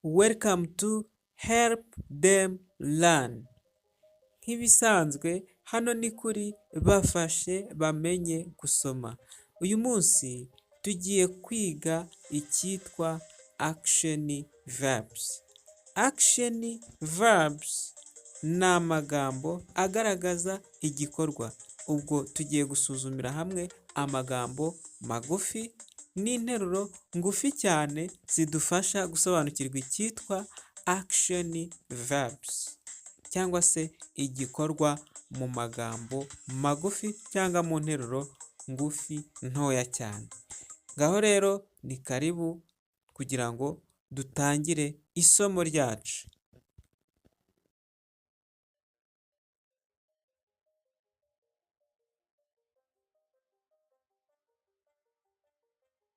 welcome to help them learn. Nk'ibisanzwe hano ni kuri bafashe bamenye gusoma. Uyu munsi tugiye kwiga icyitwa action verbs. Action verbs ni amagambo agaragaza igikorwa. Ubwo tugiye gusuzumira hamwe amagambo magufi n'interuro ngufi cyane zidufasha gusobanukirwa icyitwa action verbs cyangwa se igikorwa mu magambo magufi cyangwa mu nteruro ngufi ntoya cyane. Ngaho rero ni karibu kugira ngo dutangire isomo ryacu.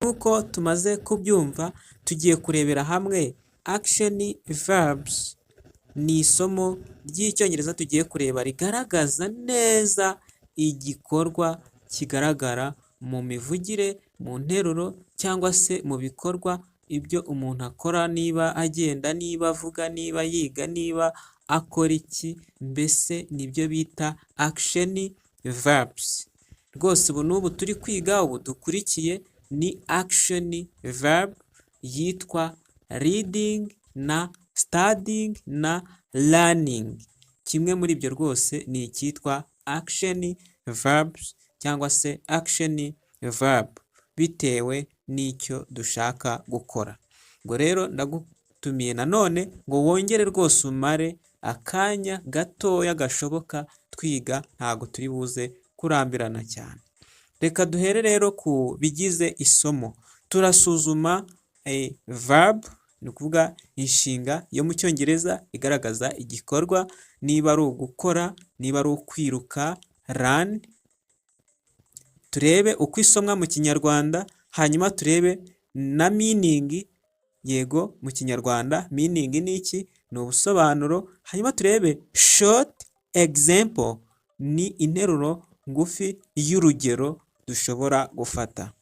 Nk'uko tumaze kubyumva, tugiye kurebera hamwe action verbs. Ni isomo ry'icyongereza tugiye kureba rigaragaza neza igikorwa kigaragara mu mivugire, mu nteruro cyangwa se mu bikorwa ibyo umuntu akora, niba agenda, niba avuga, niba yiga, niba akora iki, mbese nibyo bita action verbs. Rwose ubu n'ubu turi kwiga, ubu dukurikiye ni action verb yitwa reading na studying na learning. Kimwe muri ibyo rwose ni icyitwa action verbs cyangwa se action verb bitewe n'icyo dushaka gukora. Ngo rero ndagutumiye nanone ngo wongere rwose umare akanya gatoya gashoboka twiga, ntago turi buze kurambirana cyane. Reka duhere rero ku bigize isomo. Turasuzuma verb, ni ukuvuga inshinga yo mu cyongereza igaragaza igikorwa, niba ari ugukora, niba ari ukwiruka, run. Turebe uko isomwa mu kinyarwanda, hanyuma turebe na meaning. Yego, mu kinyarwanda meaning ni iki? Ni ubusobanuro. Hanyuma turebe short example, ni interuro ngufi y'urugero dushobora gufata.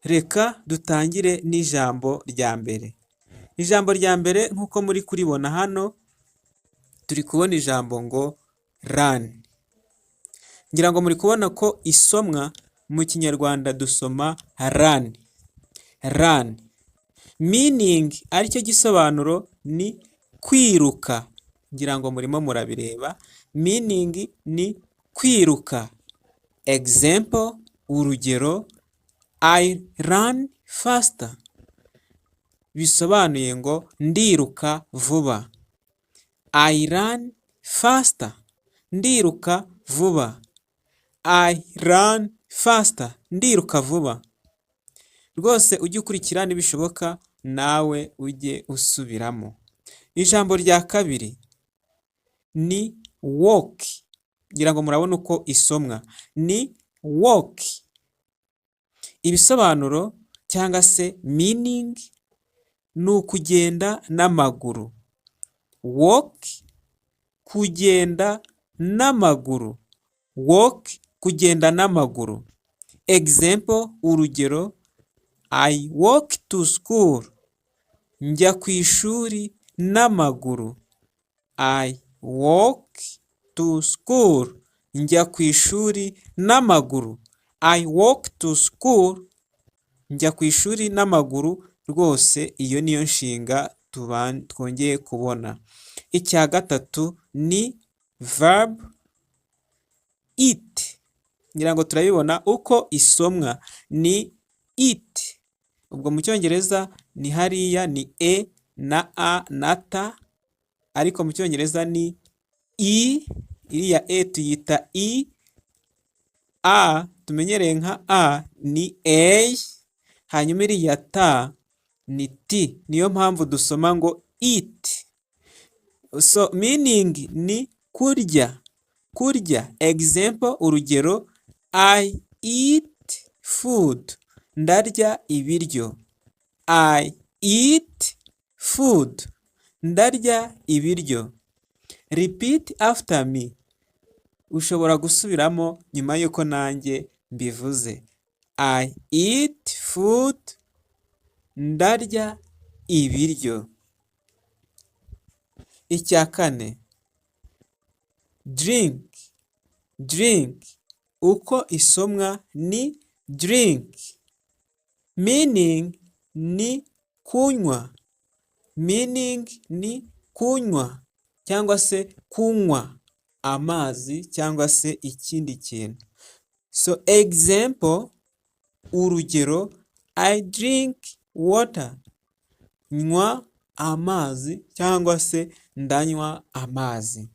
Reka dutangire n'ijambo rya mbere. Ijambo rya mbere nk'uko muri kuribona hano, turi kubona ijambo ngo run. Ngira ngo muri kubona ko isomwa mu kinyarwanda dusoma run. Run. Meaning aricyo gisobanuro ni kwiruka. Ngira ngo murimo murabireba. Meaning ni kwiruka. Example, urugero, I run faster. Bisobanuye ngo ndiruka vuba. I run faster. Ndiruka vuba. I run faster. Ndiruka vuba. Rwose ujye ukurikira nibishoboka nawe ujye usubiramo. Ijambo rya kabiri ni walk. Ngira ngo murabona uko isomwa ni walk. Ibisobanuro cyangwa se meaning ni ukugenda n'amaguru. Walk, kugenda n'amaguru. Walk, kugenda n'amaguru. Example, urugero, I walk to school. Njya ku ishuri n'amaguru. I walk to school. Njya ku ishuri n'amaguru. I walk to school. Njya ku ishuri n'amaguru. Rwose iyo niyo nshinga twongeye kubona. Icya gatatu ni verb eat. Ngira ngo turabibona uko isomwa ni eat. Ubwo mu cyongereza ni hariya ni e na a na ta, ariko mu cyongereza ni i. Iriya e tuyita i, a tumenyereye nka a ni a, hanyuma iriya ta ni t. Niyo mpamvu dusoma ngo eat. So meaning ni kurya. Kurya. Example, urugero, I eat food. Ndarya ibiryo. I eat food. Ndarya ibiryo. Repeat after me. Ushobora gusubiramo nyuma yuko nanjye mbivuze. I eat food. Ndarya ibiryo. Icya kane, drink. Drink uko isomwa ni drink. Meaning ni kunywa. Meaning ni kunywa cyangwa se kunywa amazi cyangwa se ikindi kintu. So example, urugero, I drink water. Nywa amazi cyangwa se ndanywa amazi.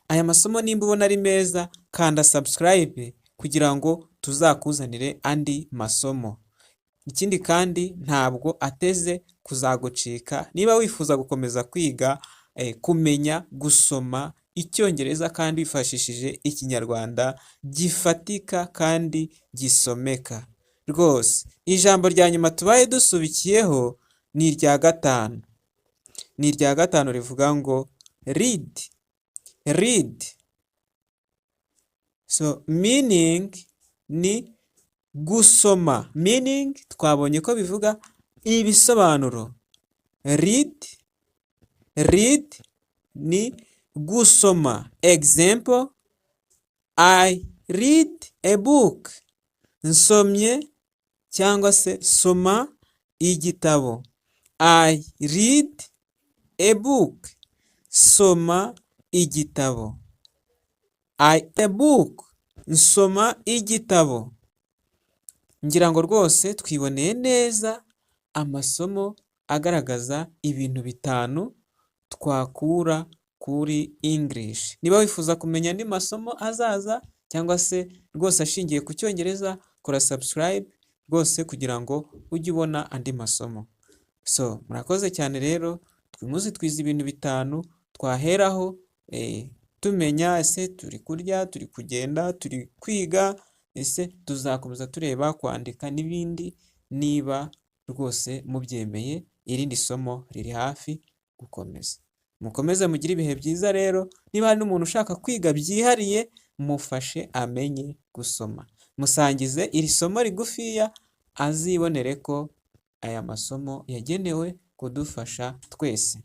Aya masomo nimba ubona ari meza, kanda subscribe kugira ngo tuzakuzanire andi masomo. Ikindi kandi ntabwo ateze kuzagucika. Niba wifuza gukomeza kwiga, kumenya gusoma Icyongereza kandi wifashishije Ikinyarwanda gifatika kandi gisomeka. Rwose ijambo rya nyuma tubaye dusubikiyeho ni irya gatanu. Ni irya gatanu rivuga ngo read. Read. So meaning ni gusoma. Meaning twabonye ko bivuga ibisobanuro. Read. Read ni gusoma. Example, I read a book. Nsomye cyangwa se soma igitabo. I read a book. Soma igitabo. A book. Nsoma igitabo. Ngira ngo rwose twiboneye neza amasomo agaragaza ibintu bitanu twakura kuri English. Niba wifuza kumenya andi masomo azaza cyangwa se rwose ashingiye ku Cyongereza, kora subscribe rwose kugira ngo ujye ubona andi masomo. So murakoze cyane rero, twimuze twize ibintu bitanu twaheraho tumenya ese turi kurya, turi kugenda, turi kwiga, ese tuzakomeza tureba kwandika n'ibindi. Niba rwose mubyemeye, irindi somo riri hafi gukomeza. Mukomeze mugire ibihe byiza rero. Niba hari n'umuntu ushaka kwiga byihariye, mufashe amenye gusoma. Musangize iri somo rigufiya, azibonere ko aya masomo yagenewe kudufasha twese.